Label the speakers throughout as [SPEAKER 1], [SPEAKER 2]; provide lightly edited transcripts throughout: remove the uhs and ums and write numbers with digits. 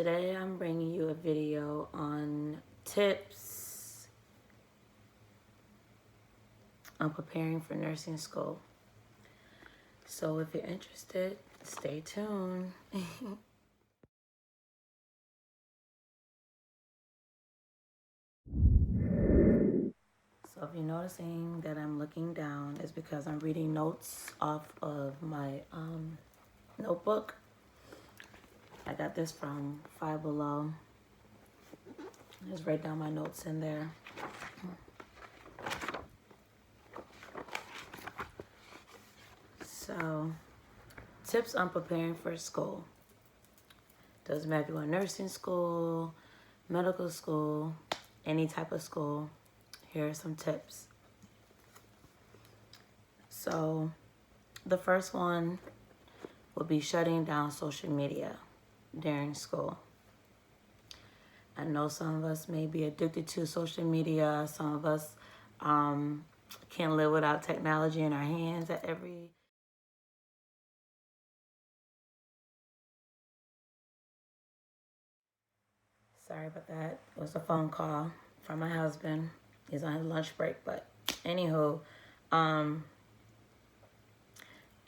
[SPEAKER 1] today I'm bringing you a video on tips on preparing for nursing school. So if you're interested, stay tuned. So if you're noticing that I'm looking down, it's because I'm reading notes off of my notebook. I got this from Five Below. Just write down my notes in there. So, tips on preparing for school. Doesn't matter if you want nursing school, medical school, any type of school. Here are some tips. So, the first one will be shutting down social media during school. I know some of us may be addicted to social media. Some of us can't live without technology in our hands at every... Sorry about that. It was a phone call from my husband. He's on his lunch break, but anywho,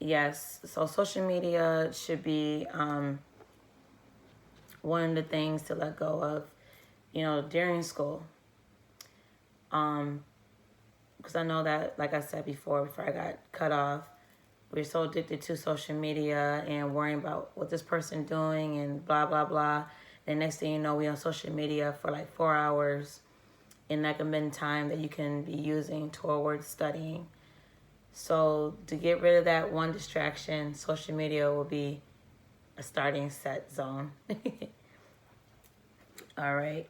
[SPEAKER 1] yes. So social media should be one of the things to let go of, during school. Because I know that, like I said before I got cut off, we're so addicted to social media and worrying about what this person doing and blah, blah, blah. The next thing you know, we on social media for like 4 hours, and that can be time that you can be using towards studying. So to get rid of that one distraction, social media will be a starting set zone. All right.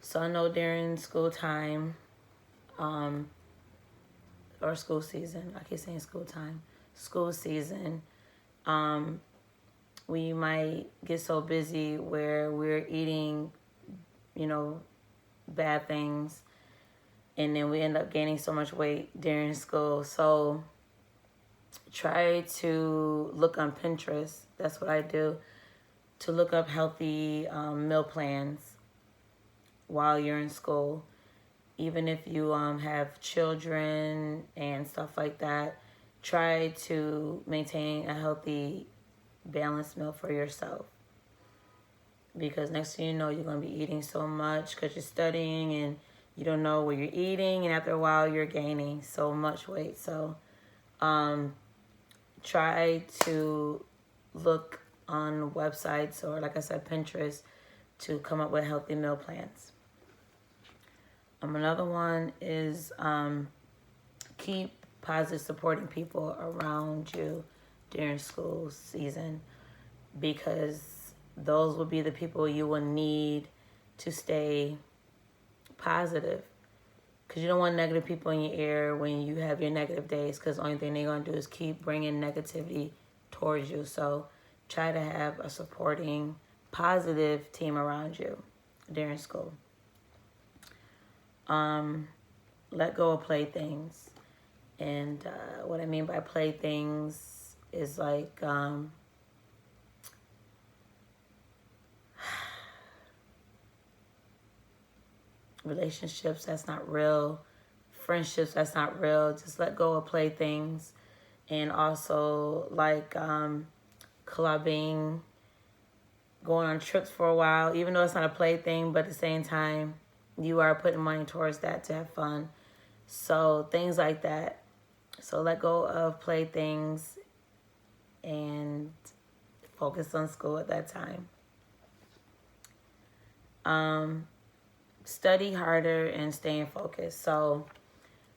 [SPEAKER 1] So I know during school time, or school season, I keep saying school time, school season, we might get so busy where we're eating, bad things, and then we end up gaining so much weight during school. So try to look on Pinterest. That's what I do, to look up healthy meal plans while you're in school. Even if you have children and stuff like that, try to maintain a healthy, balanced meal for yourself. Because next thing you know, you're going to be eating so much because you're studying and you don't know what you're eating. And after a while, you're gaining so much weight. So try to look on websites or, like I said, Pinterest, to come up with healthy meal plans. Another one is keep positive supporting people around you during school season, because those will be the people you will need to stay positive, because you don't want negative people in your ear when you have your negative days, because the only thing they're going to do is keep bringing negativity towards you. So try to have a supporting, positive team around you during school. Let go of playthings. And what I mean by playthings is like relationships that's not real, friendships that's not real. Just let go of playthings. And also like clubbing, going on trips for a while, even though it's not a plaything, but at the same time, you are putting money towards that to have fun. So things like that. So let go of playthings and focus on school at that time. Study harder and stay focused. So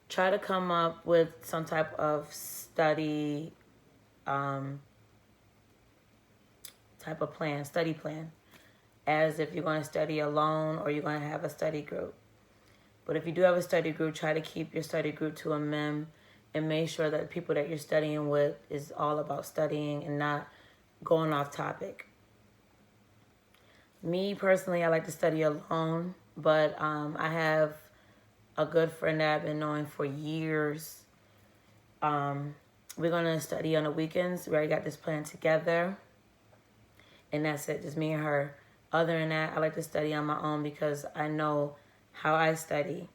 [SPEAKER 1] try to come up with some type of study study plan, as if you're going to study alone or you're going to have a study group. But if you do have a study group, try to keep your study group to a minimum and make sure that the people that you're studying with is all about studying and not going off topic. Me personally, I like to study alone, but I have a good friend that I've been knowing for years. We're going to study on the weekends. We already got this plan together. and that's it, just me and her. Other than that, I like to study on my own because I know how I study.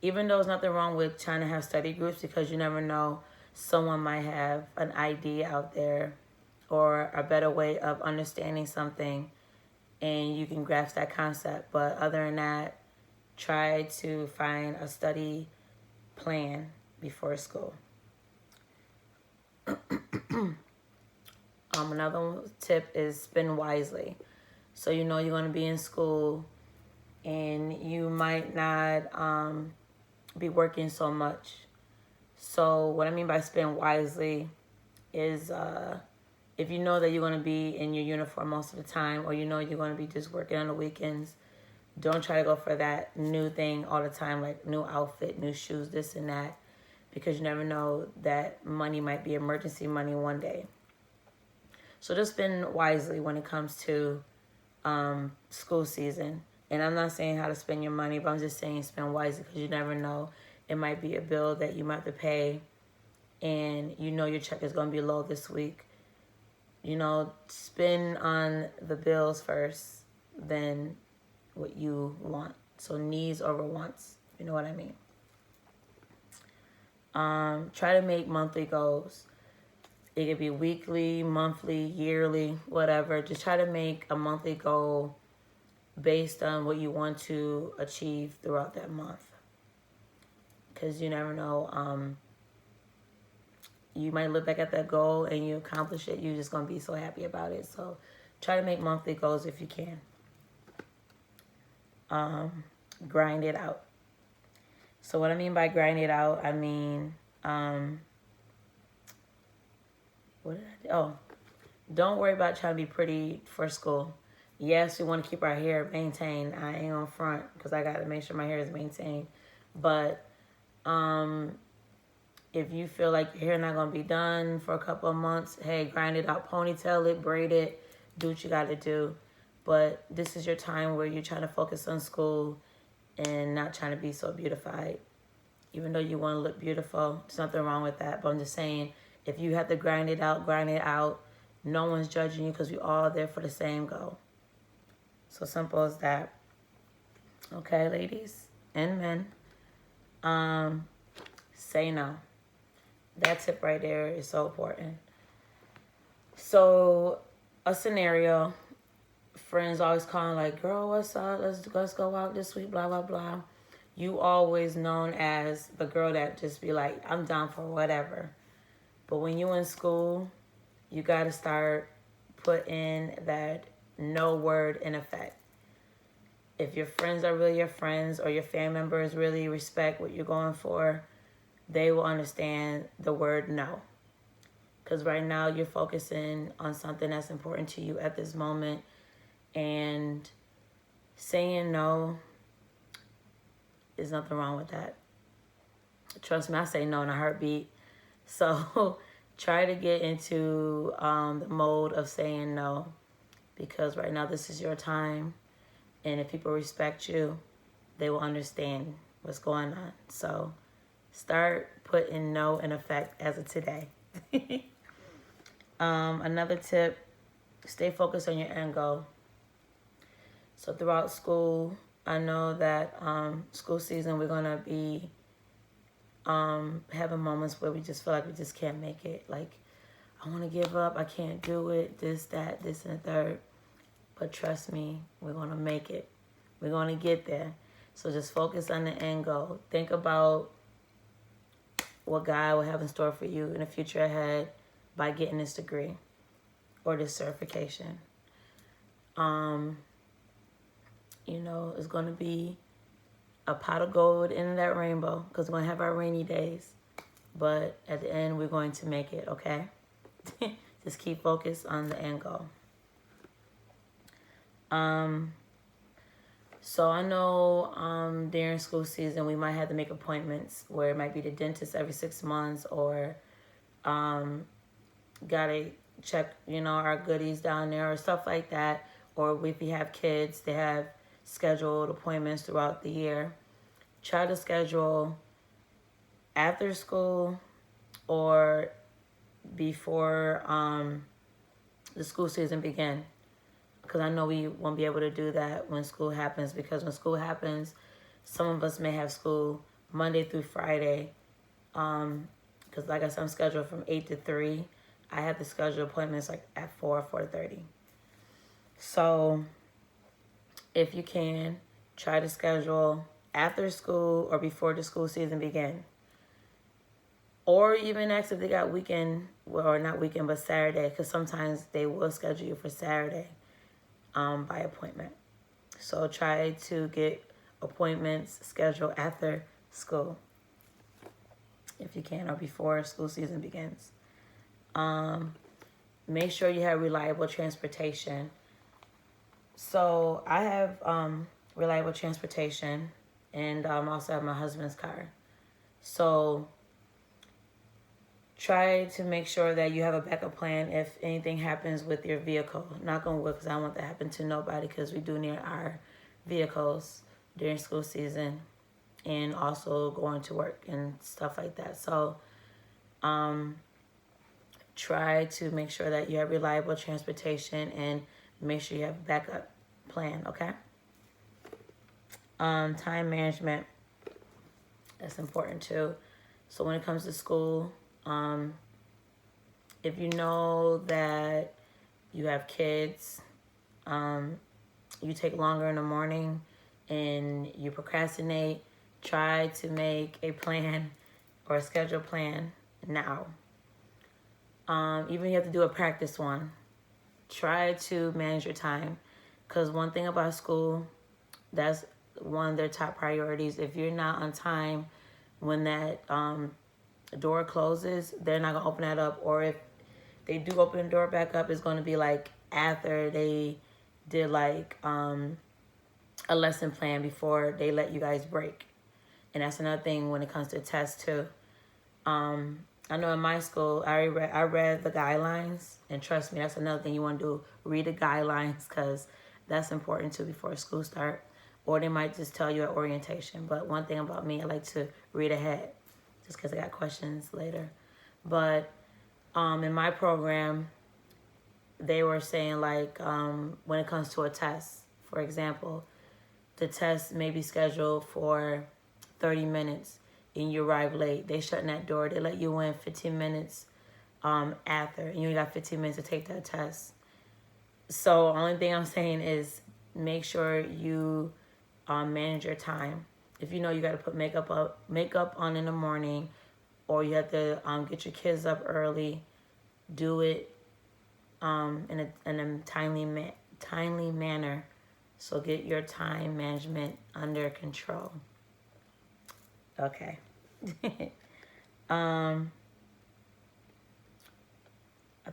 [SPEAKER 1] Even though there's nothing wrong with trying to have study groups, because you never know, someone might have an idea out there or a better way of understanding something, and you can grasp that concept. But other than that, try to find a study plan before school. Another tip is spend wisely. So you know you're going to be in school and you might not be working so much. So what I mean by spend wisely is if you know that you're going to be in your uniform most of the time, or you know you're going to be just working on the weekends, don't try to go for that new thing all the time, like new outfit, new shoes, this and that, because you never know, that money might be emergency money one day. So just spend wisely when it comes to school season. And I'm not saying how to spend your money, but I'm just saying spend wisely, because you never know. It might be a bill that you might have to pay, and you know your check is going to be low this week. You know, spend on the bills first, then what you want. So needs over wants. You know what I mean? Try to make monthly goals. It could be weekly, monthly, yearly, whatever. Just try to make a monthly goal based on what you want to achieve throughout that month. Because you never know. You might look back at that goal and you accomplish it. You're just going to be so happy about it. So try to make monthly goals if you can. Grind it out. So what I mean by grind it out, I mean, what did I do? Oh, don't worry about trying to be pretty for school. Yes, we want to keep our hair maintained. I ain't on front because I got to make sure my hair is maintained. But if you feel like your hair not going to be done for a couple of months, hey, grind it out, ponytail it, braid it, do what you got to do. But this is your time where you're trying to focus on school and not trying to be so beautified. Even though you want to look beautiful, there's nothing wrong with that. But I'm just saying, if you have to grind it out, grind it out. No one's judging you because we're all there for the same goal. So simple as that. Okay, ladies and men. Say no. That tip right there is so important. So a scenario, friends always calling like, girl, what's up? Let's go out this week, blah, blah, blah. You always known as the girl that just be like, I'm down for whatever. But when you in school, you got to start putting that no word in effect. If your friends are really your friends, or your family members really respect what you're going for, they will understand the word no. Because right now you're focusing on something that's important to you at this moment. And saying no, there's nothing wrong with that. Trust me, I say no in a heartbeat. So try to get into the mode of saying no, because right now this is your time. And if people respect you, they will understand what's going on. So start putting no in effect as of today. Another tip, stay focused on your end goal. So throughout school, I know that school season, we're going to be having moments where we just feel like we just can't make it. Like, I want to give up. I can't do it. This, that, this, and the third. But trust me, we're going to make it. We're going to get there. So just focus on the end goal. Think about what God will have in store for you in the future ahead by getting this degree or this certification. You know, it's going to be a pot of gold in that rainbow, because we're going to have our rainy days. But at the end, we're going to make it, okay? Just keep focused on the end goal. So I know during school season, we might have to make appointments where it might be the dentist every 6 months, or gotta check, you know, our goodies down there or stuff like that. Or if you have kids, they have scheduled appointments throughout the year. Try to schedule after school or before the school season begin. because I know we won't be able to do that when school happens, because when school happens, some of us may have school Monday through Friday. Because like I said, I'm scheduled from 8 to 3. I have to schedule appointments like at 4:30. So if you can, try to schedule after school or before the school season begins. Or even ask if they got weekend, well, or not weekend, but Saturday, because sometimes they will schedule you for Saturday by appointment. So try to get appointments scheduled after school, if you can, or before school season begins. Make sure you have reliable transportation. So I have reliable transportation, and also have my husband's car. So try to make sure that you have a backup plan if anything happens with your vehicle. Knock on wood, because I don't want that to happen to nobody, because we do need our vehicles during school season and also going to work and stuff like that. So try to make sure that you have reliable transportation and make sure you have a backup plan, okay? Time management, that's important too. So when it comes to school, if you know that you have kids, you take longer in the morning and you procrastinate, try to make a plan or a schedule plan now. Even if you have to do a practice one, try to manage your time. Because one thing about school, that's one of their top priorities. If you're not on time when that door closes, they're not going to open that up. Or if they do open the door back up, it's going to be like after they did like a lesson plan before they let you guys break. And that's another thing when it comes to tests too. I know in my school, I read the guidelines, and trust me, that's another thing you want to do. Read the guidelines, because that's important too before school start. Or they might just tell you at orientation. But one thing about me, I like to read ahead, just because I got questions later. But in my program, they were saying like when it comes to a test, for example, the test may be scheduled for 30 minutes and you arrive late. They shutting that door. They let you in 15 minutes after. And you only got 15 minutes to take that test. So only thing I'm saying is make sure you manage your time. If you know you got to put makeup on in the morning, or you have to get your kids up early, do it in a timely manner. So get your time management under control. Okay. I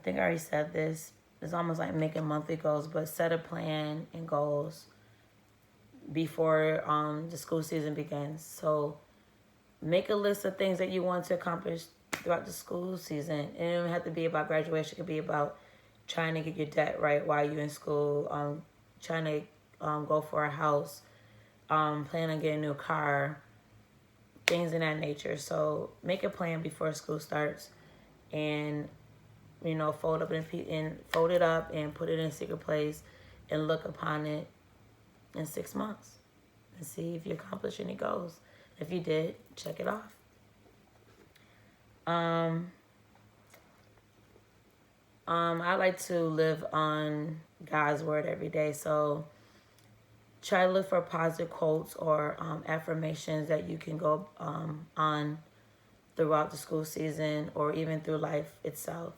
[SPEAKER 1] think I already said this. It's almost like making monthly goals, but set a plan and goals before the school season begins. So make a list of things that you want to accomplish throughout the school season. It doesn't have to be about graduation. It could be about trying to get your debt right while you're in school, trying to go for a house, planning on getting a new car, things in that nature. So make a plan before school starts, and fold it up and put it in a secret place, and look upon it in 6 months and see if you accomplish any goals. If you did, check it off. I like to live on God's word every day. So try to look for positive quotes or affirmations that you can go on throughout the school season or even through life itself.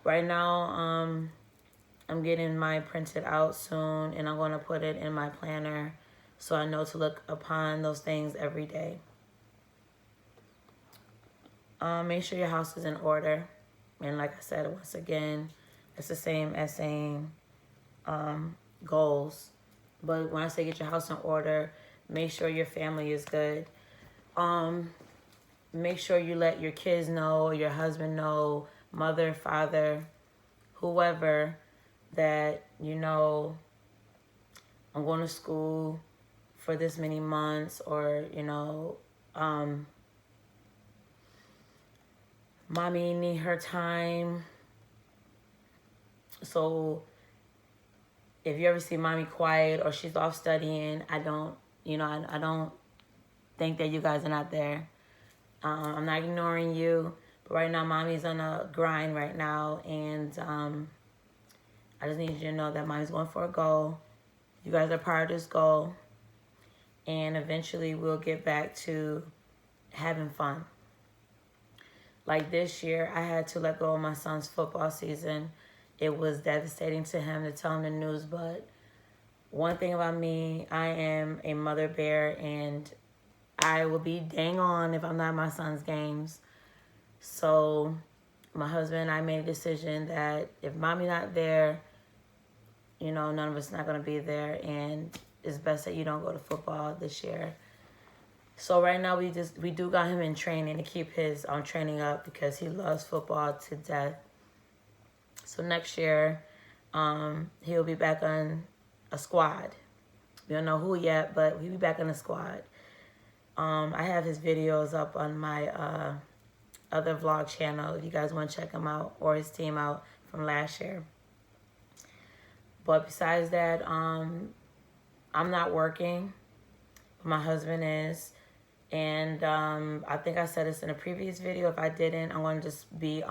[SPEAKER 1] Right now, I'm getting mine printed out soon, and I'm going to put it in my planner so I know to look upon those things every day. Make sure your house is in order. And like I said, once again, it's the same as saying goals. But when I say get your house in order, make sure your family is good. Make sure you let your kids know, your husband know, mother, father, whoever, that I'm going to school for this many months, or mommy need her time. So if you ever see mommy quiet or she's off studying, I don't think that you guys are not there. I'm not ignoring you, but right now mommy's on a grind right now, and I just need you to know that mommy's going for a goal. You guys are part of this goal, and eventually we'll get back to having fun. Like this year, I had to let go of my son's football season. It was devastating to him to tell him the news, but one thing about me, I am a mother bear, and I will be dang on if I'm not at my son's games. So my husband and I made a decision that if mommy not there, none of us not going to be there, and it's best that you don't go to football this year. So right now we do got him in training to keep his training up because he loves football to death. So next year, he'll be back on a squad. We don't know who yet, but he'll be back on the squad. I have his videos up on my other vlog channel if you guys want to check him out, or his team out from last year. But besides that, I'm not working. My husband is. And I think I said this in a previous video. If I didn't, I want to just be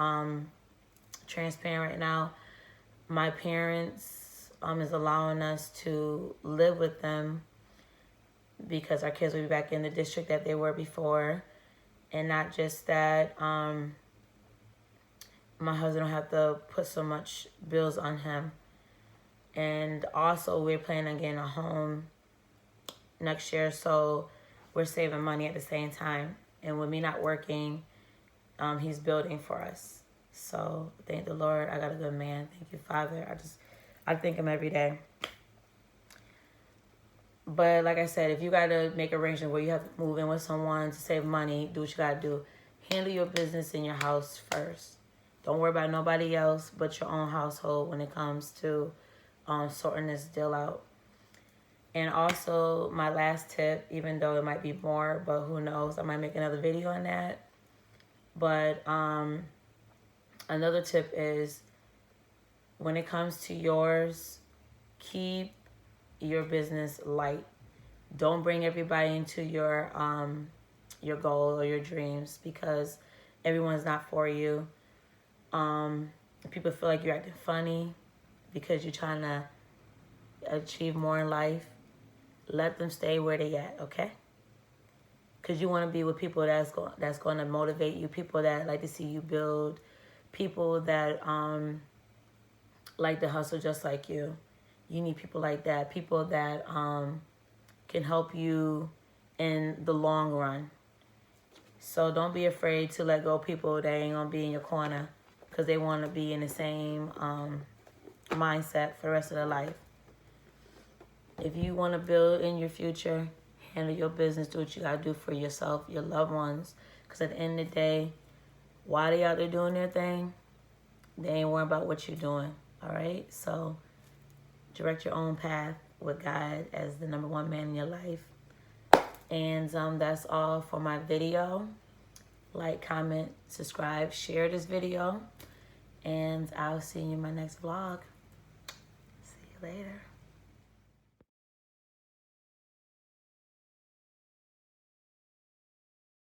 [SPEAKER 1] transparent right now. My parents is allowing us to live with them because our kids will be back in the district that they were before. And not just that, my husband don't have to put so much bills on him. And also, we're planning on getting a home next year, so we're saving money at the same time. And with me not working, he's building for us. So thank the Lord, I got a good man. Thank you, Father. I thank him every day. But like I said, if you got to make arrangements where you have to move in with someone to save money, do what you got to do. Handle your business in your house first. Don't worry about nobody else but your own household when it comes to sorting this deal out. And also, my last tip, even though it might be more, but who knows, I might make another video on that. But another tip is, when it comes to yours, keep your business light. Don't bring everybody into your goal or your dreams, because everyone's not for you. People feel like you're acting funny because you're trying to achieve more in life. Let them stay where they at, okay? Because you want to be with people that's going to motivate you, people that like to see you build, people that like to hustle just like you. You need people like that, people that can help you in the long run. So don't be afraid to let go of people that ain't going to be in your corner because they want to be in the same mindset for the rest of their life. If you want to build in your future, handle your business, do what you got to do for yourself, your loved ones. Because at the end of the day, while they out there doing their thing, they ain't worrying about what you're doing, all right? So direct your own path with God as the number one man in your life. And that's all for my video. Like, comment, subscribe, share this video. And I'll see you in my next vlog. See you later.